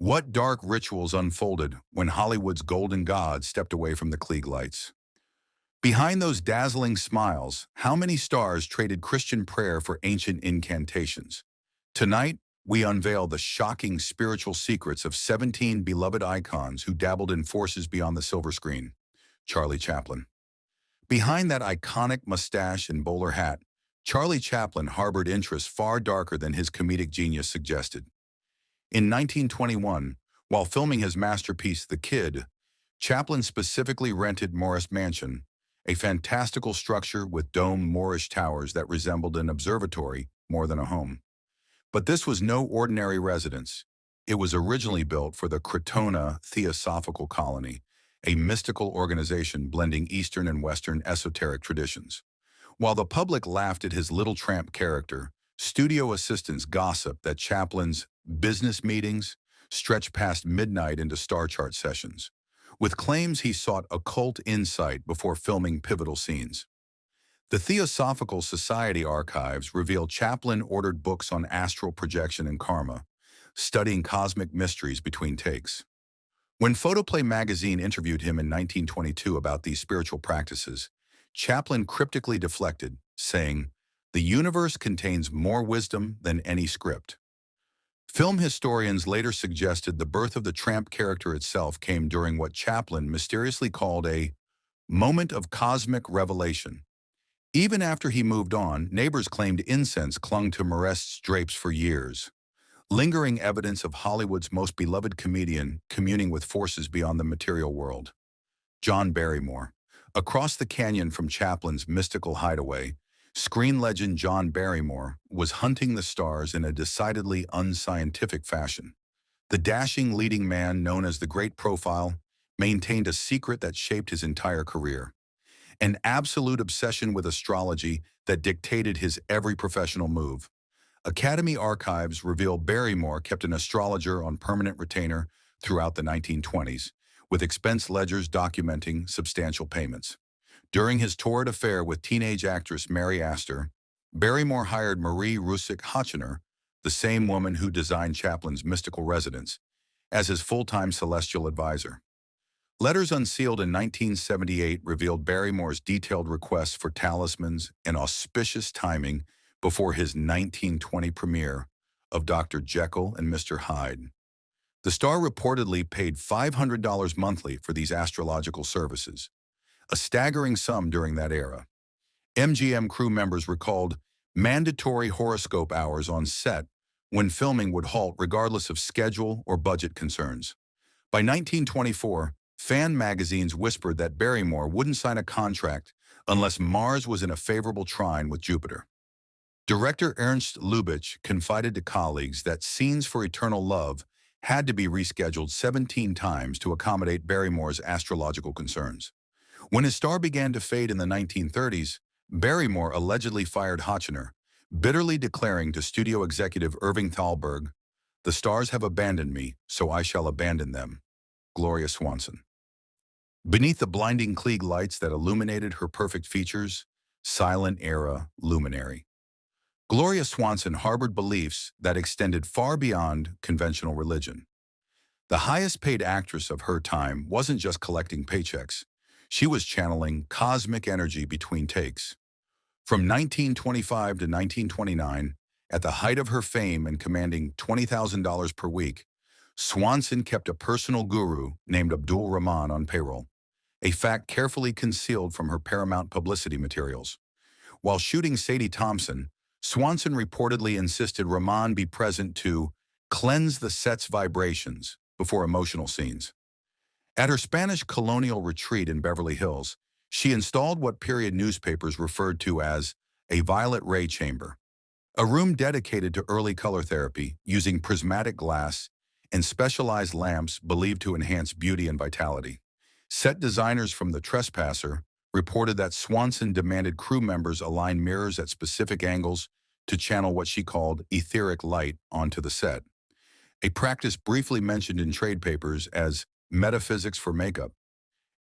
What dark rituals unfolded when Hollywood's golden god stepped away from the Klieg lights? Behind those dazzling smiles, how many stars traded Christian prayer for ancient incantations? Tonight, we unveil the shocking spiritual secrets of 17 beloved icons who dabbled in forces beyond the silver screen. Charlie Chaplin. Behind that iconic mustache and bowler hat, Charlie Chaplin harbored interests far darker than his comedic genius suggested. In 1921, while filming his masterpiece The Kid, Chaplin specifically rented Morris Mansion, a fantastical structure with domed Moorish towers that resembled an observatory more than a home. But this was no ordinary residence. It was originally built for the Crotona Theosophical Colony, a mystical organization blending Eastern and Western esoteric traditions. While the public laughed at his little tramp character, studio assistants gossiped that Chaplin's business meetings stretched past midnight into star chart sessions, with claims he sought occult insight before filming pivotal scenes. The Theosophical Society archives reveal Chaplin ordered books on astral projection and karma, studying cosmic mysteries between takes. When Photoplay magazine interviewed him in 1922 about these spiritual practices, Chaplin cryptically deflected, saying, "The universe contains more wisdom than any script." Film historians later suggested the birth of the tramp character itself came during what Chaplin mysteriously called a moment of cosmic revelation. Even after he moved on, neighbors claimed incense clung to Mores's drapes for years, lingering evidence of Hollywood's most beloved comedian communing with forces beyond the material world. John Barrymore. Across the canyon from Chaplin's mystical hideaway, screen legend John Barrymore was hunting the stars in a decidedly unscientific fashion. The dashing leading man, known as the Great Profile, maintained a secret that shaped his entire career. An absolute obsession with astrology that dictated his every professional move. Academy archives reveal Barrymore kept an astrologer on permanent retainer throughout the 1920s, with expense ledgers documenting substantial payments. During his torrid affair with teenage actress Mary Astor, Barrymore hired Marie Rusick-Hotchner, the same woman who designed Chaplin's mystical residence, as his full-time celestial advisor. Letters unsealed in 1978 revealed Barrymore's detailed requests for talismans and auspicious timing before his 1920 premiere of Dr. Jekyll and Mr. Hyde. The star reportedly paid $500 monthly for these astrological services, a staggering sum during that era. MGM crew members recalled mandatory horoscope hours on set when filming would halt regardless of schedule or budget concerns. By 1924, fan magazines whispered that Barrymore wouldn't sign a contract unless Mars was in a favorable trine with Jupiter. Director Ernst Lubitsch confided to colleagues that scenes for Eternal Love had to be rescheduled 17 times to accommodate Barrymore's astrological concerns. When his star began to fade in the 1930s, Barrymore allegedly fired Hotchner, bitterly declaring to studio executive Irving Thalberg, "The stars have abandoned me, so I shall abandon them." Gloria Swanson. Beneath the blinding Klieg lights that illuminated her perfect features, silent era luminary. Gloria Swanson harbored beliefs that extended far beyond conventional religion. The highest-paid actress of her time wasn't just collecting paychecks. She was channeling cosmic energy between takes. From 1925 to 1929, at the height of her fame and commanding $20,000 per week, Swanson kept a personal guru named Abdul Rahman on payroll, a fact carefully concealed from her Paramount publicity materials. While shooting Sadie Thompson, Swanson reportedly insisted Rahman be present to cleanse the set's vibrations before emotional scenes. At her Spanish colonial retreat in Beverly Hills, she installed what period newspapers referred to as a violet ray chamber, a room dedicated to early color therapy using prismatic glass and specialized lamps believed to enhance beauty and vitality. Set designers from The Trespasser reported that Swanson demanded crew members align mirrors at specific angles to channel what she called etheric light onto the set, a practice briefly mentioned in trade papers as metaphysics for makeup.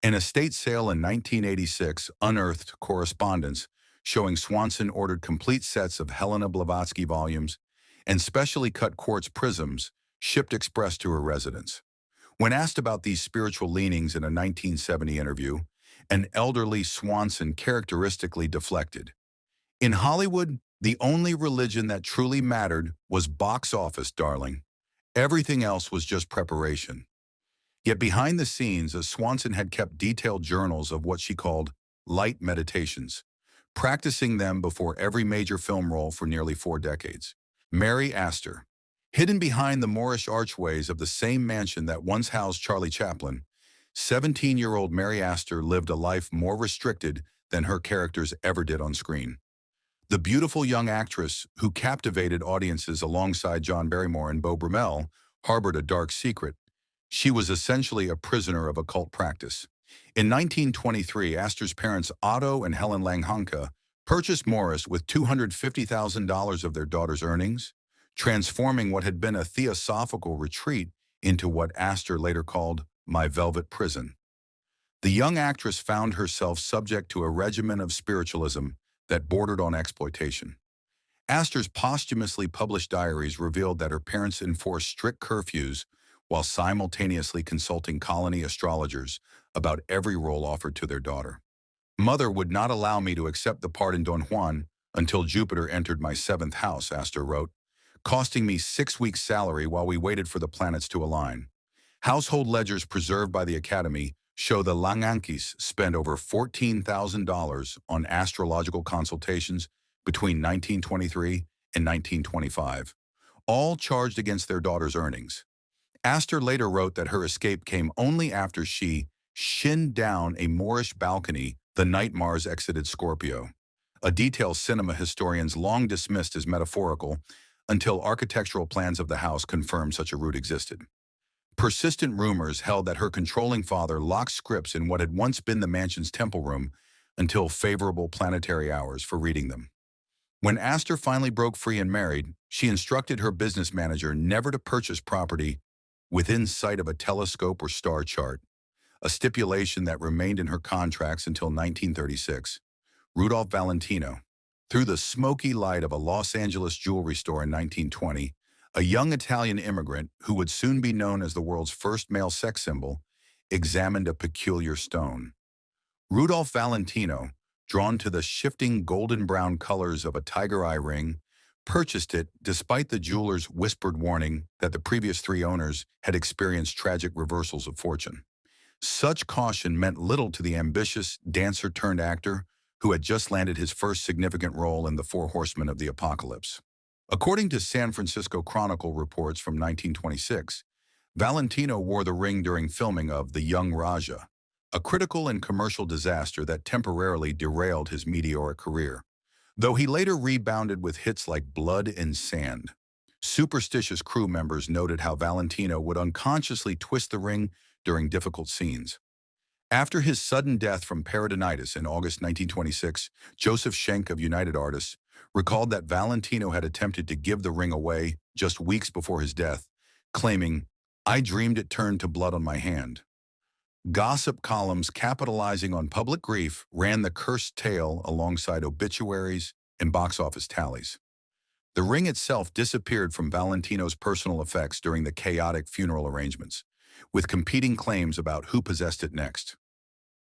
An estate sale in 1986 unearthed correspondence showing Swanson ordered complete sets of Helena Blavatsky volumes and specially cut quartz prisms shipped express to her residence. When asked about these spiritual leanings in a 1970 interview, an elderly Swanson characteristically deflected. In Hollywood, the only religion that truly mattered was box office, darling. Everything else was just preparation. Yet behind the scenes, Swanson had kept detailed journals of what she called light meditations, practicing them before every major film role for nearly 4 decades. Mary Astor. Hidden behind the Moorish archways of the same mansion that once housed Charlie Chaplin, 17-year-old Mary Astor lived a life more restricted than her characters ever did on screen. The beautiful young actress who captivated audiences alongside John Barrymore and Beau Brummel harbored a dark secret. She was essentially a prisoner of occult practice. In 1923, Astor's parents Otto and Helen Langhanke purchased Morris with $250,000 of their daughter's earnings, transforming what had been a theosophical retreat into what Astor later called my velvet prison. The young actress found herself subject to a regimen of spiritualism that bordered on exploitation. Astor's posthumously published diaries revealed that her parents enforced strict curfews while simultaneously consulting colony astrologers about every role offered to their daughter. Mother would not allow me to accept the part in Don Juan until Jupiter entered my 7th house, Astor wrote, costing me 6 weeks' salary while we waited for the planets to align. Household ledgers preserved by the Academy show the Langhankes spent over $14,000 on astrological consultations between 1923 and 1925, all charged against their daughter's earnings. Astor later wrote that her escape came only after she shinned down a Moorish balcony the night Mars exited Scorpio, a detail cinema historians long dismissed as metaphorical until architectural plans of the house confirmed such a route existed. Persistent rumors held that her controlling father locked scripts in what had once been the mansion's temple room until favorable planetary hours for reading them. When Astor finally broke free and married, she instructed her business manager never to purchase property within sight of a telescope or star chart, a stipulation that remained in her contracts until 1936. Rudolph Valentino. Through the smoky light of a Los Angeles jewelry store in 1920, a young Italian immigrant who would soon be known as the world's first male sex symbol examined a peculiar stone. Rudolph Valentino, drawn to the shifting golden-brown colors of a tiger eye ring, purchased it despite the jeweler's whispered warning that the previous 3 owners had experienced tragic reversals of fortune. Such caution meant little to the ambitious dancer-turned-actor who had just landed his first significant role in The Four Horsemen of the Apocalypse. According to San Francisco Chronicle reports from 1926, Valentino wore the ring during filming of The Young Raja, a critical and commercial disaster that temporarily derailed his meteoric career, though he later rebounded with hits like Blood and Sand. Superstitious crew members noted how Valentino would unconsciously twist the ring during difficult scenes. After his sudden death from peritonitis in August 1926, Joseph Schenck of United Artists recalled that Valentino had attempted to give the ring away just weeks before his death, claiming, "I dreamed it turned to blood on my hand." Gossip columns capitalizing on public grief ran the cursed tale alongside obituaries and box office tallies. The ring itself disappeared from Valentino's personal effects during the chaotic funeral arrangements, with competing claims about who possessed it next.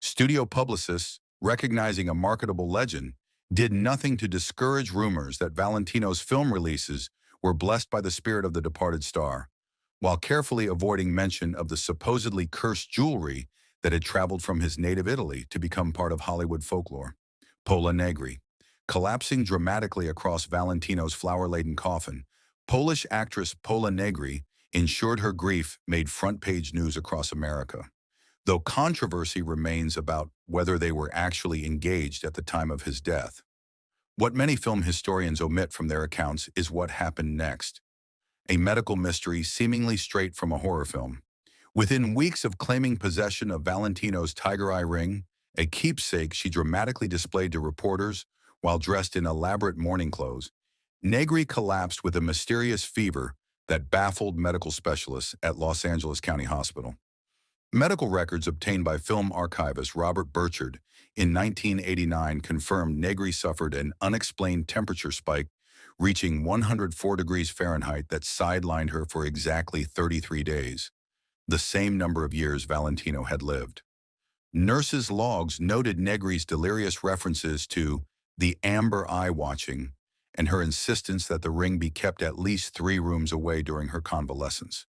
Studio publicists, recognizing a marketable legend, did nothing to discourage rumors that Valentino's film releases were blessed by the spirit of the departed star, while carefully avoiding mention of the supposedly cursed jewelry that had traveled from his native Italy to become part of Hollywood folklore. Pola Negri. Collapsing dramatically across Valentino's flower-laden coffin, Polish actress Pola Negri ensured her grief made front-page news across America, though controversy remains about whether they were actually engaged at the time of his death. What many film historians omit from their accounts is what happened next, a medical mystery seemingly straight from a horror film. Within weeks of claiming possession of Valentino's tiger eye ring, a keepsake she dramatically displayed to reporters while dressed in elaborate mourning clothes, Negri collapsed with a mysterious fever that baffled medical specialists at Los Angeles County Hospital. Medical records obtained by film archivist Robert Burchard in 1989 confirmed Negri suffered an unexplained temperature spike reaching 104 degrees Fahrenheit that sidelined her for exactly 33 days, the same number of years Valentino had lived. Nurses' logs noted Negri's delirious references to the amber eye watching and her insistence that the ring be kept at least 3 rooms away during her convalescence.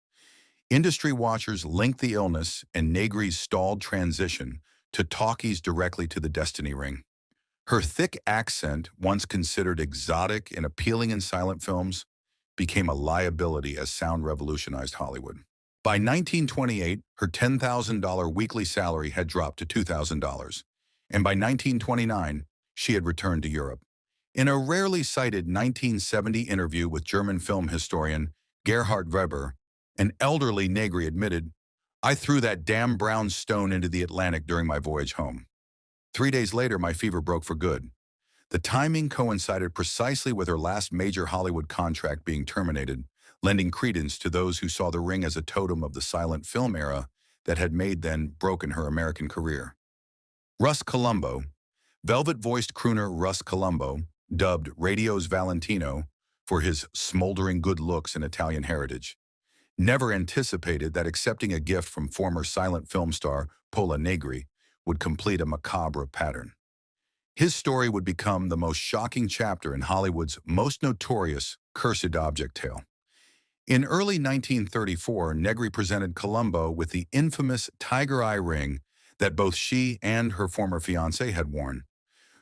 Industry watchers linked the illness and Negri's stalled transition to talkies directly to the Destiny Ring. Her thick accent, once considered exotic and appealing in silent films, became a liability as sound revolutionized Hollywood. By 1928, her $10,000 weekly salary had dropped to $2,000, and by 1929, she had returned to Europe. In a rarely cited 1970 interview with German film historian Gerhard Weber, an elderly Negri admitted, "I threw that damn brown stone into the Atlantic during my voyage home. 3 days later, my fever broke for good." The timing coincided precisely with her last major Hollywood contract being terminated, lending credence to those who saw The Ring as a totem of the silent film era that had made then broken her American career. Russ Colomo, velvet-voiced crooner Russ Colomo, dubbed radio's Valentino for his smoldering good looks and Italian heritage, never anticipated that accepting a gift from former silent film star Pola Negri would complete a macabre pattern. His story would become the most shocking chapter in Hollywood's most notorious cursed object tale. In early 1934, Negri presented Colombo with the infamous tiger eye ring that both she and her former fiancé had worn.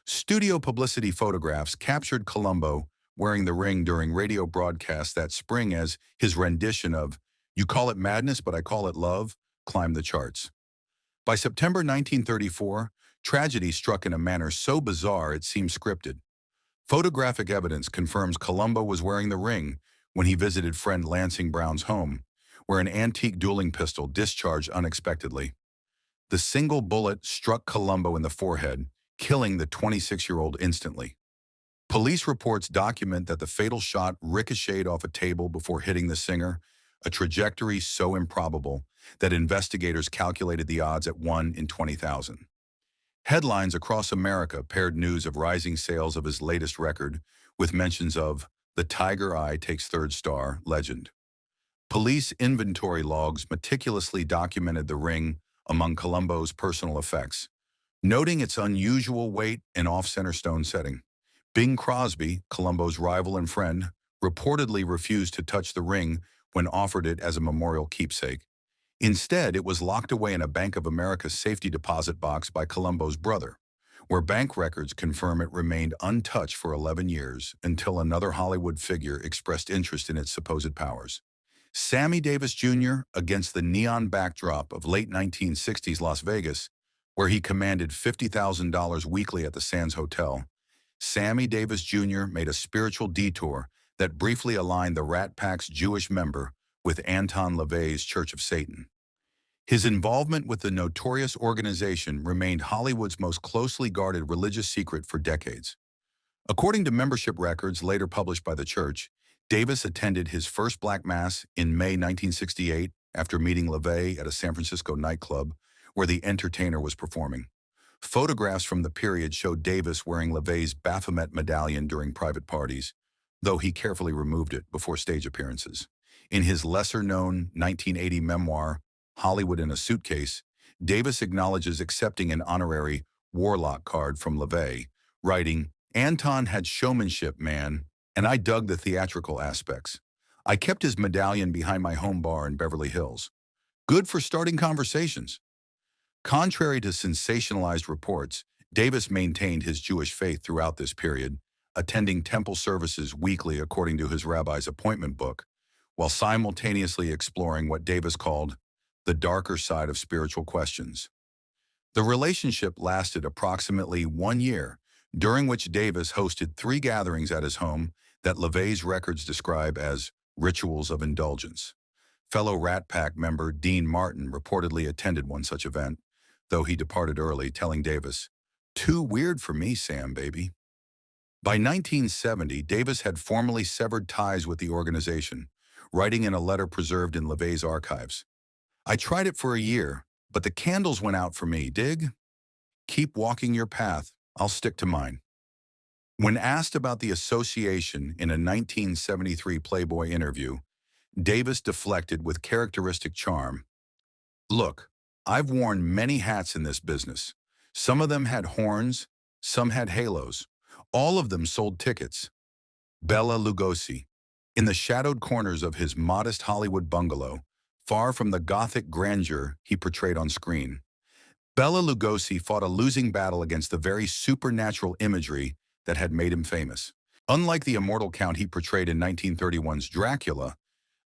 Studio publicity photographs captured Colombo wearing the ring during radio broadcasts that spring as his rendition of "You Call It Madness, But I Call It Love" climbed the charts. By September 1934, tragedy struck in a manner so bizarre it seemed scripted. Photographic evidence confirms Colombo was wearing the ring when he visited friend Lansing Brown's home, where an antique dueling pistol discharged unexpectedly. The single bullet struck Colombo in the forehead, killing the 26-year-old instantly. Police reports document that the fatal shot ricocheted off a table before hitting the singer, a trajectory so improbable that investigators calculated the odds at 1 in 20,000. Headlines across America paired news of rising sales of his latest record with mentions of "The Tiger Eye Takes Third Star" legend. Police inventory logs meticulously documented the ring among Colombo's personal effects, noting its unusual weight and off-center stone setting. Bing Crosby, Colombo's rival and friend, reportedly refused to touch the ring when offered it as a memorial keepsake. Instead, it was locked away in a Bank of America safety deposit box by Colombo's brother, where bank records confirm it remained untouched for 11 years until another Hollywood figure expressed interest in its supposed powers. Sammy Davis Jr. against the neon backdrop of late 1960s Las Vegas, where he commanded $50,000 weekly at the Sands Hotel, Sammy Davis Jr. made a spiritual detour that briefly aligned the Rat Pack's Jewish member with Anton LaVey's Church of Satan. His involvement with the notorious organization remained Hollywood's most closely guarded religious secret for decades. According to membership records later published by the church, Davis attended his first Black Mass in May 1968 after meeting LaVey at a San Francisco nightclub where the entertainer was performing. Photographs from the period showed Davis wearing LaVey's Baphomet medallion during private parties, though he carefully removed it before stage appearances. In his lesser-known 1980 memoir, Hollywood in a Suitcase, Davis acknowledges accepting an honorary Warlock card from LaVey, writing, "Anton had showmanship, man, and I dug the theatrical aspects. I kept his medallion behind my home bar in Beverly Hills. Good for starting conversations." Contrary to sensationalized reports, Davis maintained his Jewish faith throughout this period, attending temple services weekly according to his rabbi's appointment book, while simultaneously exploring what Davis called the darker side of spiritual questions. The relationship lasted approximately 1 year, during which Davis hosted 3 gatherings at his home that LaVey's records describe as rituals of indulgence. Fellow Rat Pack member Dean Martin reportedly attended one such event, though he departed early, telling Davis, "Too weird for me, Sam, baby." By 1970, Davis had formally severed ties with the organization, writing in a letter preserved in LaVey's archives, "I tried it for a year, but the candles went out for me, dig? Keep walking your path, I'll stick to mine." When asked about the association in a 1973 Playboy interview, Davis deflected with characteristic charm. "Look, I've worn many hats in this business. Some of them had horns, some had halos. All of them sold tickets." Bela Lugosi. In the shadowed corners of his modest Hollywood bungalow, far from the gothic grandeur he portrayed on screen, Bela Lugosi fought a losing battle against the very supernatural imagery that had made him famous. Unlike the immortal count he portrayed in 1931's Dracula,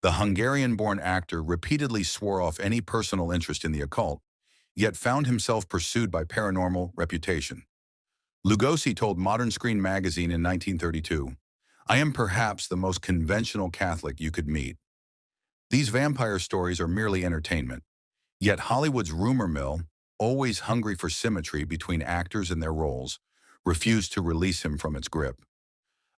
the Hungarian-born actor repeatedly swore off any personal interest in the occult, yet found himself pursued by paranormal reputation. Lugosi told Modern Screen magazine in 1932, "I am perhaps the most conventional Catholic you could meet. These vampire stories are merely entertainment." Yet Hollywood's rumor mill, always hungry for symmetry between actors and their roles, refused to release him from its grip.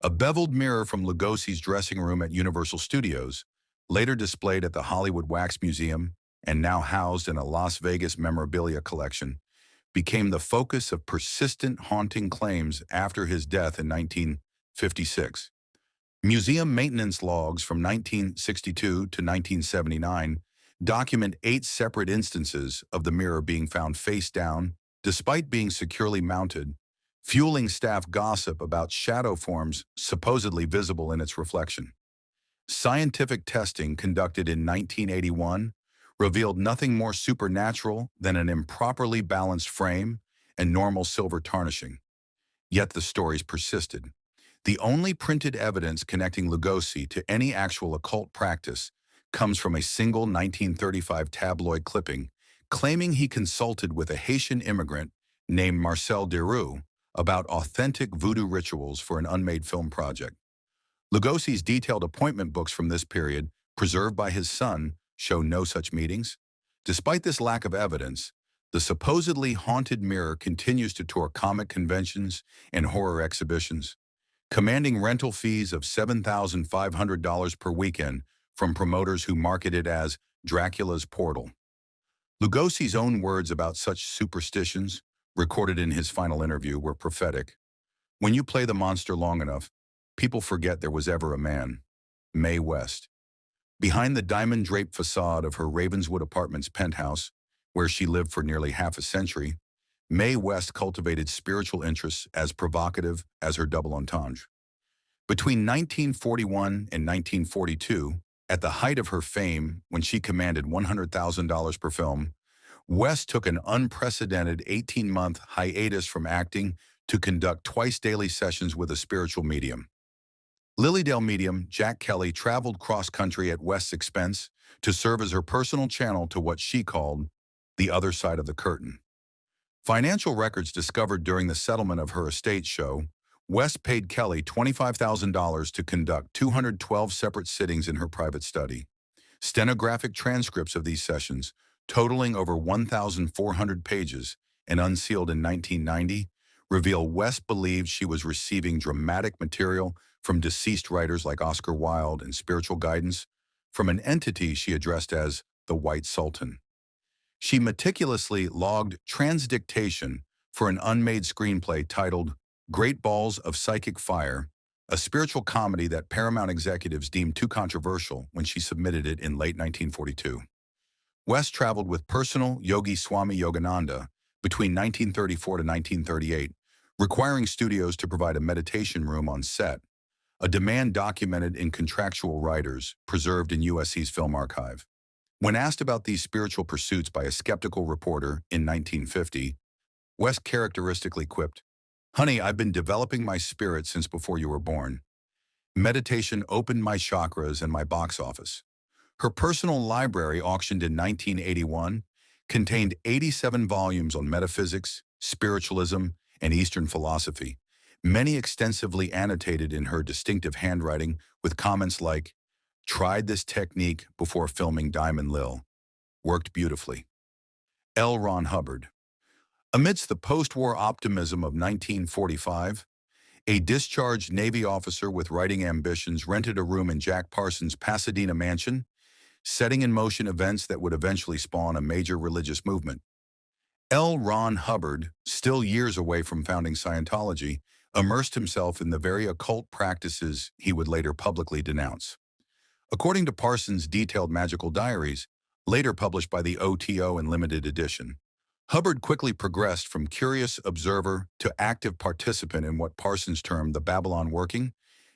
A beveled mirror from Lugosi's dressing room at Universal Studios, later displayed at the Hollywood Wax Museum and now housed in a Las Vegas memorabilia collection, became the focus of persistent haunting claims after his death in 1956. Museum maintenance logs from 1962 to 1979 document 8 separate instances of the mirror being found face down, despite being securely mounted, fueling staff gossip about shadow forms supposedly visible in its reflection. Scientific testing conducted in 1981 revealed nothing more supernatural than an improperly balanced frame and normal silver tarnishing. Yet the stories persisted. The only printed evidence connecting Lugosi to any actual occult practice comes from a single 1935 tabloid clipping claiming he consulted with a Haitian immigrant named Marcel Deroux about authentic voodoo rituals for an unmade film project. Lugosi's detailed appointment books from this period, preserved by his son, show no such meetings. Despite this lack of evidence, the supposedly haunted mirror continues to tour comic conventions and horror exhibitions, commanding rental fees of $7,500 per weekend from promoters who market it as Dracula's Portal. Lugosi's own words about such superstitions, recorded in his final interview, were prophetic. "When you play the monster long enough, people forget there was ever a man." Mae West. Behind the diamond-draped facade of her Ravenswood Apartments penthouse, where she lived for nearly half a century, Mae West cultivated spiritual interests as provocative as her double entendre. Between 1941 and 1942, at the height of her fame when she commanded $100,000 per film, West took an unprecedented 18-month hiatus from acting to conduct twice-daily sessions with a spiritual medium. Lilydale medium Jack Kelly traveled cross-country at West's expense to serve as her personal channel to what she called the other side of the curtain. Financial records discovered during the settlement of her estate show West paid Kelly $25,000 to conduct 212 separate sittings in her private study. Stenographic transcripts of these sessions, totaling over 1,400 pages and unsealed in 1990, reveal West believed she was receiving dramatic material from deceased writers like Oscar Wilde and spiritual guidance from an entity she addressed as the White Sultan. She meticulously logged transdictation for an unmade screenplay titled Great Balls of Psychic Fire, a spiritual comedy that Paramount executives deemed too controversial when she submitted it in late 1942. West traveled with personal Yogi Swami Yogananda between 1934 to 1938, requiring studios to provide a meditation room on set, a demand documented in contractual writers preserved in USC's film archive. When asked about these spiritual pursuits by a skeptical reporter in 1950, West characteristically quipped, "Honey, I've been developing my spirit since before you were born. Meditation opened my chakras and my box office." Her personal library, auctioned in 1981, contained 87 volumes on metaphysics, spiritualism, and Eastern philosophy, many extensively annotated in her distinctive handwriting with comments like, "Tried this technique before filming Diamond Lil. Worked beautifully." Elron Hubard. Amidst the post-war optimism of 1945, a discharged Navy officer with writing ambitions rented a room in Jack Parsons' Pasadena mansion, setting in motion events that would eventually spawn a major religious movement. L. Ron Hubbard, still years away from founding Scientology, immersed himself in the very occult practices he would later publicly denounce. According to Parsons' detailed magical diaries, later published by the OTO in limited edition, Hubbard quickly progressed from curious observer to active participant in what Parsons termed the Babylon Working,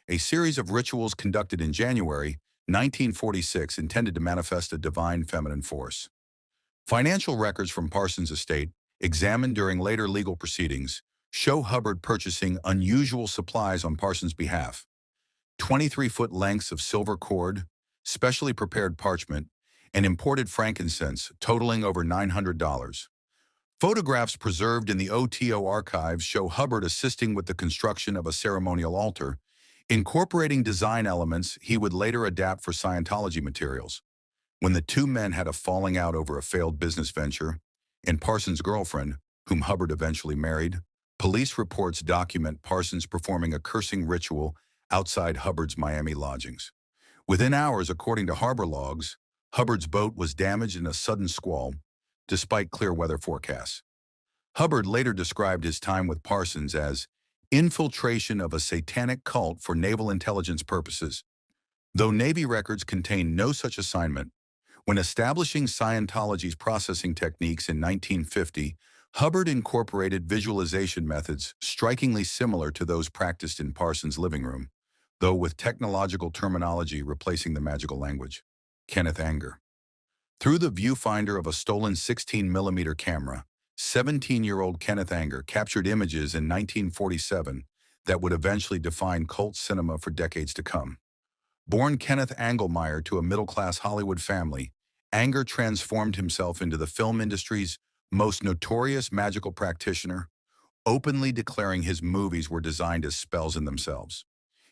a series of rituals conducted in January 1946 intended to manifest a divine feminine force. Financial records from Parsons' estate, examined during later legal proceedings, show Hubbard purchasing unusual supplies on Parsons' behalf: 23-foot lengths of silver cord, specially prepared parchment, and imported frankincense totaling over $900. Photographs preserved in the OTO archives show Hubbard assisting with the construction of a ceremonial altar, incorporating design elements he would later adapt for Scientology materials. When the two men had a falling out over a failed business venture, and Parsons' girlfriend, whom Hubbard eventually married, police reports document Parsons performing a cursing ritual outside Hubbard's Miami lodgings. Within hours, according to harbor logs, Hubbard's boat was damaged in a sudden squall, despite clear weather forecasts. Hubbard later described his time with Parsons as infiltration of a satanic cult for naval intelligence purposes. Though Navy records contain no such assignment, when establishing Scientology's processing techniques in 1950, Hubbard incorporated visualization methods strikingly similar to those practiced in Parsons' living room, though with technological terminology replacing the magical language. Kenneth Anger. Through the viewfinder of a stolen 16mm camera, 17-year-old Kenneth Anger captured images in 1947 that would eventually define cult cinema for decades to come. Born Kenneth Engelmeyer to a middle-class Hollywood family, Anger transformed himself into the film industry's most notorious magical practitioner, openly declaring his movies were designed as spells in themselves.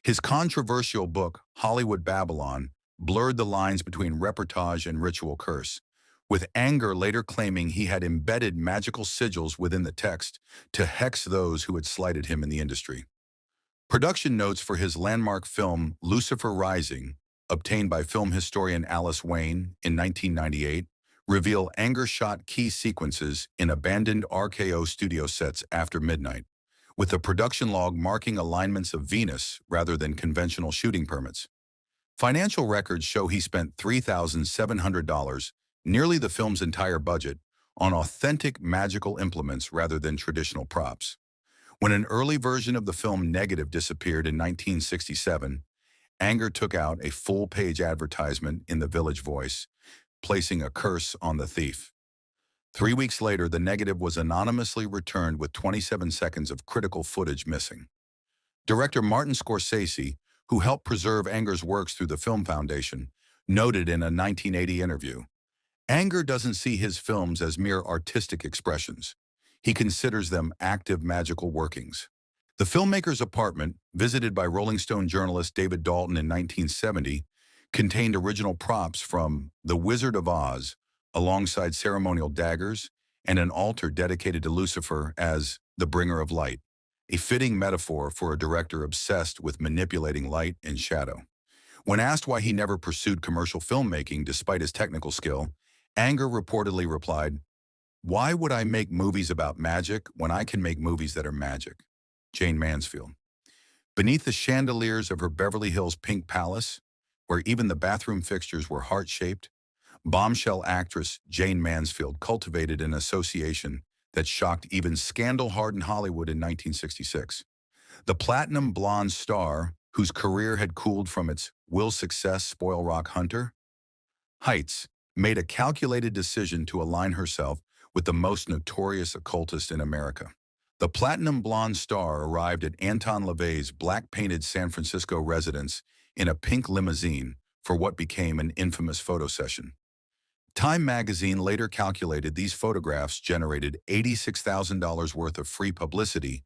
His controversial book, Hollywood Babylon, blurred the lines between reportage and ritual curse, with Anger later claiming he had embedded magical sigils within the text to hex those who had slighted him in the industry. Production notes for his landmark film Lucifer Rising, obtained by film historian Alice Wayne in 1998, reveal Anger shot key sequences in abandoned RKO studio sets after midnight, with the production log marking alignments of Venus rather than conventional shooting permits. Financial records show he spent $3,700, nearly the film's entire budget, on authentic magical implements rather than traditional props. When an early version of the film Negative disappeared in 1967, Anger took out a full-page advertisement in the Village Voice, placing a curse on the thief. 3 weeks later, the Negative was anonymously returned with 27 seconds of critical footage missing. Director Martin Scorsese, who helped preserve Anger's works through the Film Foundation, noted in a 1980 interview, "Anger doesn't see his films as mere artistic expressions. He considers them active magical workings." The filmmaker's apartment, visited by Rolling Stone journalist David Dalton in 1970, contained original props from The Wizard of Oz, alongside ceremonial daggers and an altar dedicated to Lucifer as the bringer of light, a fitting metaphor for a director obsessed with manipulating light and shadow. When asked why he never pursued commercial filmmaking despite his technical skill, Anger reportedly replied, "Why would I make movies about magic when I can make movies that are magic?" Jane Mansfield. Beneath the chandeliers of her Beverly Hills pink palace, where even the bathroom fixtures were heart-shaped, bombshell actress Jane Mansfield cultivated an association that shocked even scandal-hardened Hollywood in 1966. The platinum blonde star, whose career had cooled from its "will success spoil rock hunter" heights, made a calculated decision to align herself with the most notorious occultist in America. The platinum blonde star arrived at Anton LaVey's black-painted San Francisco residence in a pink limousine for what became an infamous photo session. Time magazine later calculated these photographs generated $86,000 worth of free publicity,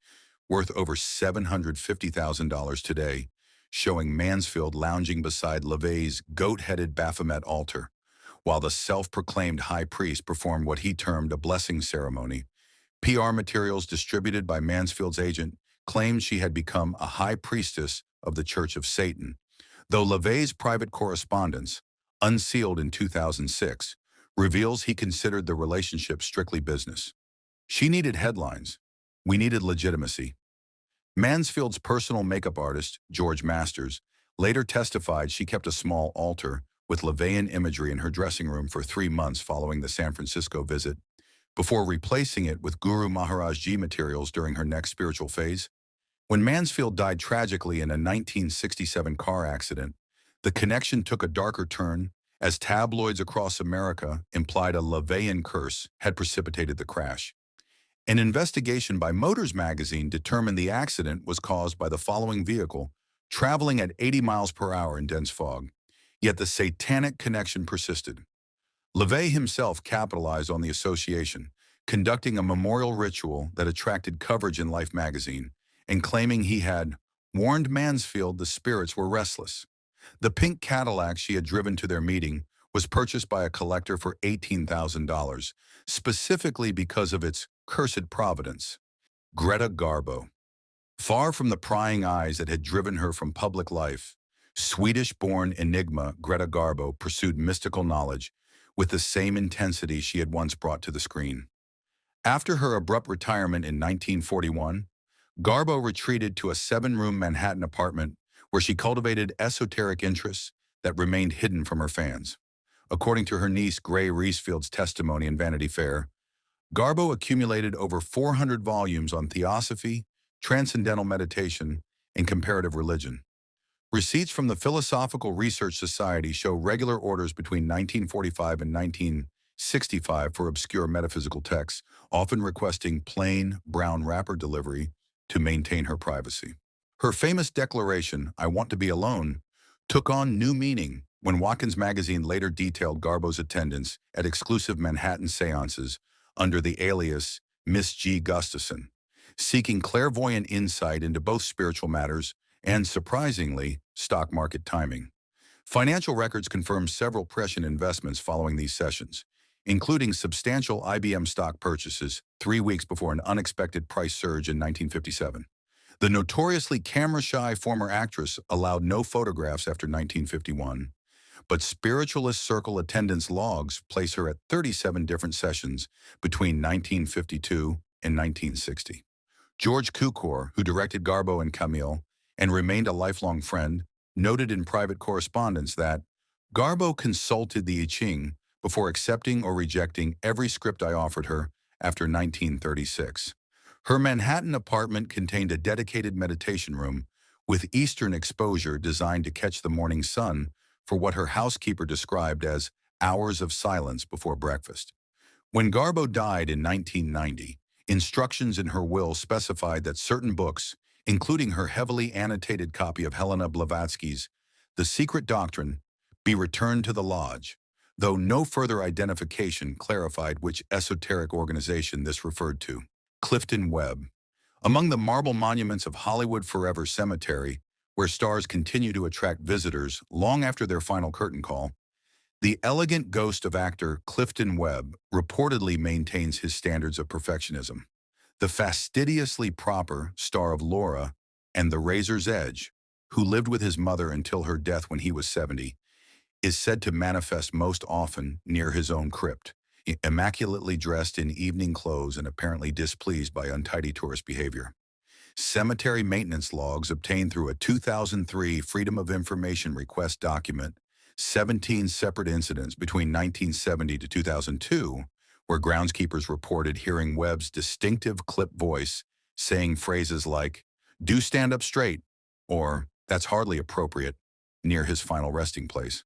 worth over $750,000 today, showing Mansfield lounging beside LaVey's goat-headed Baphomet altar, while the self-proclaimed high priest performed what he termed a blessing ceremony. PR materials distributed by Mansfield's agent claimed she had become a high priestess of the Church of Satan, though LaVey's private correspondence, unsealed in 2006, reveals he considered the relationship strictly business. She needed headlines. We needed legitimacy. Mansfield's personal makeup artist, George Masters, later testified she kept a small altar with LaVeyan imagery in her dressing room for 3 months following the San Francisco visit, before replacing it with Guru Maharaj Ji materials during her next spiritual phase. When Mansfield died tragically in a 1967 car accident, the connection took a darker turn as tabloids across America implied a LaVeyan curse had precipitated the crash. An investigation by Motors magazine determined the accident was caused by the following vehicle traveling at 80 miles per hour in dense fog. Yet the satanic connection persisted. LaVey himself capitalized on the association, conducting a memorial ritual that attracted coverage in Life magazine and claiming he had warned Mansfield the spirits were restless. The pink Cadillac she had driven to their meeting was purchased by a collector for $18,000, specifically because of its cursed providence. Greta Garbo. Far from the prying eyes that had driven her from public life, Swedish-born enigma Greta Garbo pursued mystical knowledge with the same intensity she had once brought to the screen. After her abrupt retirement in 1941, Garbo retreated to a 7-room Manhattan apartment where she cultivated esoteric interests that remained hidden from her fans. According to her niece Gray Reesfield's testimony in Vanity Fair, Garbo accumulated over 400 volumes on theosophy, transcendental meditation, and comparative religion. Receipts from the Philosophical Research Society show regular orders between 1945 and 1965 for obscure metaphysical texts, often requesting plain, brown wrapper delivery to maintain her privacy. Her famous declaration, "I want to be alone," took on new meaning when Watkins magazine later detailed Garbo's attendance at exclusive Manhattan seances under the alias Miss G. Gustafson, seeking clairvoyant insight into both spiritual matters and, surprisingly, stock market timing. Financial records confirm several prescient investments following these sessions, including substantial IBM stock purchases 3 weeks before an unexpected price surge in 1957. The notoriously camera-shy former actress allowed no photographs after 1951, but spiritualist circle attendance logs place her at 37 different sessions between 1952 and 1960. George Cukor, who directed Garbo and Camille and remained a lifelong friend, noted in private correspondence that Garbo consulted the I Ching before accepting or rejecting every script I offered her after 1936. Her Manhattan apartment contained a dedicated meditation room with eastern exposure designed to catch the morning sun for what her housekeeper described as hours of silence before breakfast. When Garbo died in 1990, instructions in her will specified that certain books, including her heavily annotated copy of Helena Blavatsky's The Secret Doctrine, be returned to the lodge, though no further identification clarified which esoteric organization this referred to. Clifton Web. Among the marble monuments of Hollywood Forever Cemetery, where stars continue to attract visitors long after their final curtain call, the elegant ghost of actor Clifton Web reportedly maintains his standards of perfectionism. The fastidiously proper star of Laura and The Razor's Edge, who lived with his mother until her death when he was 70, is said to manifest most often near his own crypt, immaculately dressed in evening clothes and apparently displeased by untidy tourist behavior. Cemetery maintenance logs obtained through a 2003 Freedom of Information request document 17 separate incidents between 1970 to 2002, where groundskeepers reported hearing Webb's distinctive clip voice saying phrases like, "Do stand up straight," or "That's hardly appropriate," near his final resting place.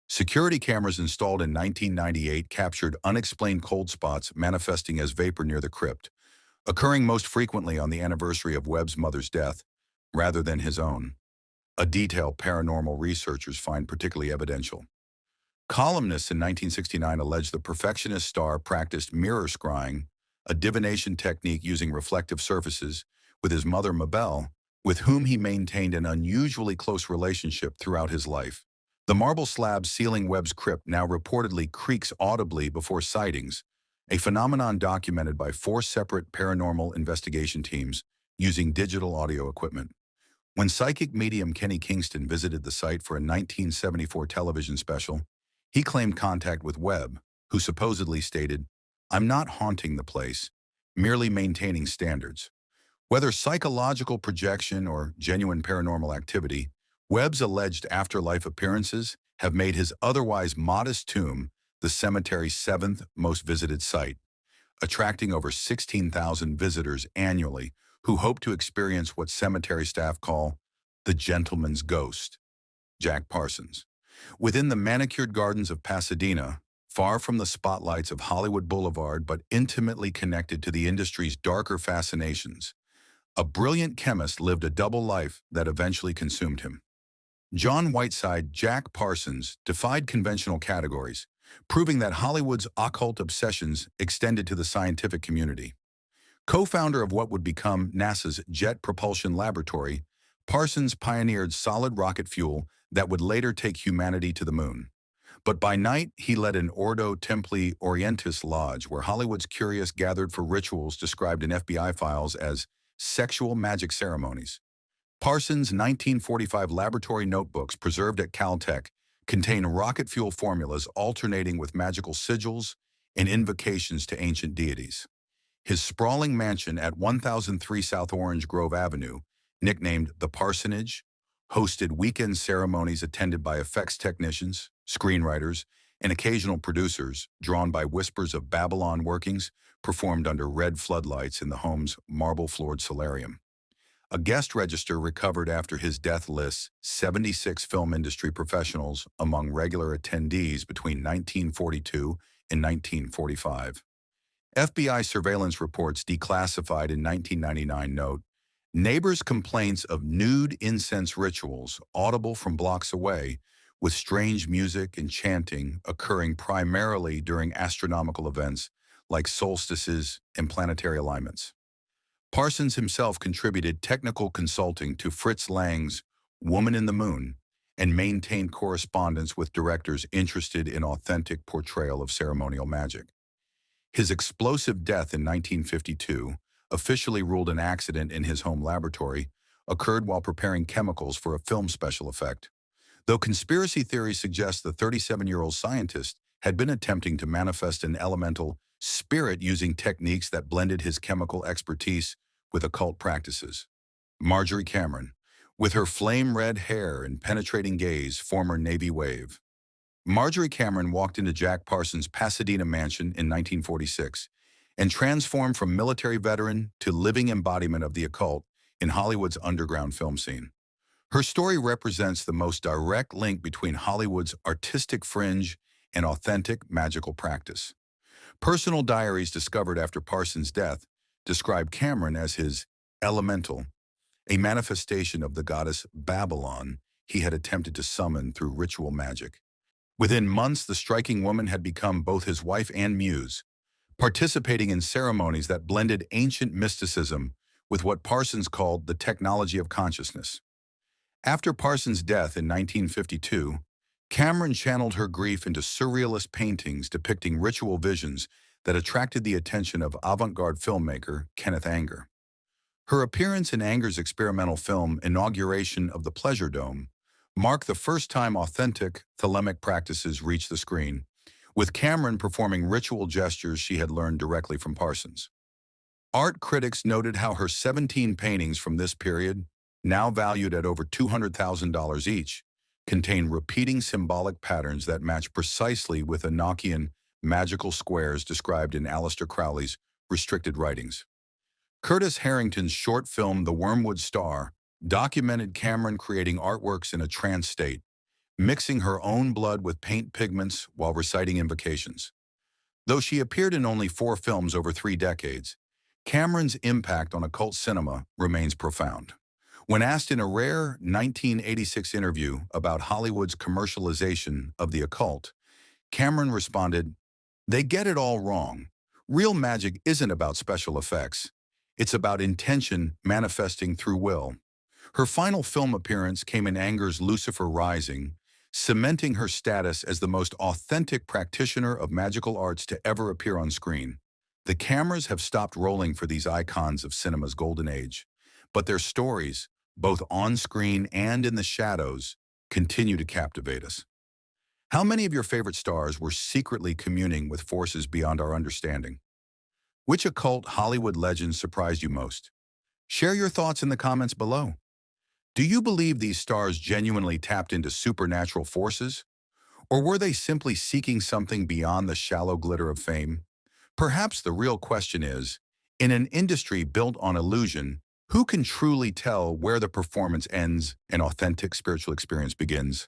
Security cameras installed in 1998 captured unexplained cold spots manifesting as vapor near the crypt, occurring most frequently on the anniversary of Webb's mother's death, rather than his own, a detail paranormal researchers find particularly evidential. Columnists in 1969 alleged the perfectionist star practiced mirror scrying, a divination technique using reflective surfaces, with his mother Mabel, with whom he maintained an unusually close relationship throughout his life. The marble slab sealing Webb's crypt now reportedly creaks audibly before sightings, a phenomenon documented by 4 separate paranormal investigation teams using digital audio equipment. When psychic medium Kenny Kingston visited the site for a 1974 television special, he claimed contact with Webb, who supposedly stated, "I'm not haunting the place, merely maintaining standards." Whether psychological projection or genuine paranormal activity, Webb's alleged afterlife appearances have made his otherwise modest tomb the cemetery's seventh most visited site, attracting over 16,000 visitors annually who hope to experience what cemetery staff call the gentleman's ghost, Jack Parsons. Within the manicured gardens of Pasadena, far from the spotlights of Hollywood Boulevard but intimately connected to the industry's darker fascinations, a brilliant chemist lived a double life that eventually consumed him. John Whiteside Jack Parsons defied conventional categories, proving that Hollywood's occult obsessions extended to the scientific community. Co-founder of what would become NASA's Jet Propulsion Laboratory, Parsons pioneered solid rocket fuel that would later take humanity to the moon. But by night, he led an Ordo Templi Orientis lodge where Hollywood's curious gathered for rituals described in FBI files as sexual magic ceremonies. Parsons' 1945 laboratory notebooks preserved at Caltech contain rocket fuel formulas alternating with magical sigils and invocations to ancient deities. His sprawling mansion at 1003 South Orange Grove Avenue, nicknamed the Parsonage, hosted weekend ceremonies attended by effects technicians, screenwriters, and occasional producers, drawn by whispers of Babylon workings performed under red floodlights in the home's marble-floored solarium. A guest register recovered after his death lists 76 film industry professionals among regular attendees between 1942 and 1945. FBI surveillance reports declassified in 1999 note, neighbors' complaints of nude incense rituals audible from blocks away, with strange music and chanting occurring primarily during astronomical events like solstices and planetary alignments. Parsons himself contributed technical consulting to Fritz Lang's Woman in the Moon and maintained correspondence with directors interested in authentic portrayal of ceremonial magic. His explosive death in 1952, officially ruled an accident in his home laboratory, occurred while preparing chemicals for a film special effect. Though conspiracy theories suggest the 37-year-old scientist had been attempting to manifest an elemental spirit using techniques that blended his chemical expertise with occult practices. Marjorie Cameron, with her flame-red hair and penetrating gaze, former Navy wave. Marjorie Cameron walked into Jack Parsons' Pasadena mansion in 1946 and transformed from military veteran to living embodiment of the occult in Hollywood's underground film scene. Her story represents the most direct link between Hollywood's artistic fringe and authentic magical practice. Personal diaries discovered after Parsons' death describe Cameron as his elemental, a manifestation of the goddess Babylon he had attempted to summon through ritual magic. Within months, the striking woman had become both his wife and muse, participating in ceremonies that blended ancient mysticism with what Parsons called the technology of consciousness. After Parsons' death in 1952, Cameron channeled her grief into surrealist paintings depicting ritual visions that attracted the attention of avant-garde filmmaker Kenneth Anger. Her appearance in Anger's experimental film Inauguration of the Pleasure Dome marked the first time authentic thelemic practices reached the screen, with Cameron performing ritual gestures she had learned directly from Parsons. Art critics noted how her 17 paintings from this period, now valued at over $200,000 each, contain repeating symbolic patterns that match precisely with Enochian magical squares described in Aleister Crowley's restricted writings. Curtis Harrington's short film The Wormwood Star documented Cameron creating artworks in a trance state, mixing her own blood with paint pigments while reciting invocations. Though she appeared in only 4 films over 3 decades, Cameron's impact on occult cinema remains profound. When asked in a rare 1986 interview about Hollywood's commercialization of the occult, Cameron responded, "They get it all wrong. Real magic isn't about special effects. It's about intention manifesting through will." Her final film appearance came in Anger's Lucifer Rising, cementing her status as the most authentic practitioner of magical arts to ever appear on screen. The cameras have stopped rolling for these icons of cinema's golden age, but their stories, both on screen and in the shadows, continue to captivate us. How many of your favorite stars were secretly communing with forces beyond our understanding? Which occult Hollywood legend surprised you most? Share your thoughts in the comments below. Do you believe these stars genuinely tapped into supernatural forces? Or were they simply seeking something beyond the shallow glitter of fame? Perhaps the real question is, in an industry built on illusion, who can truly tell where the performance ends and authentic spiritual experience begins?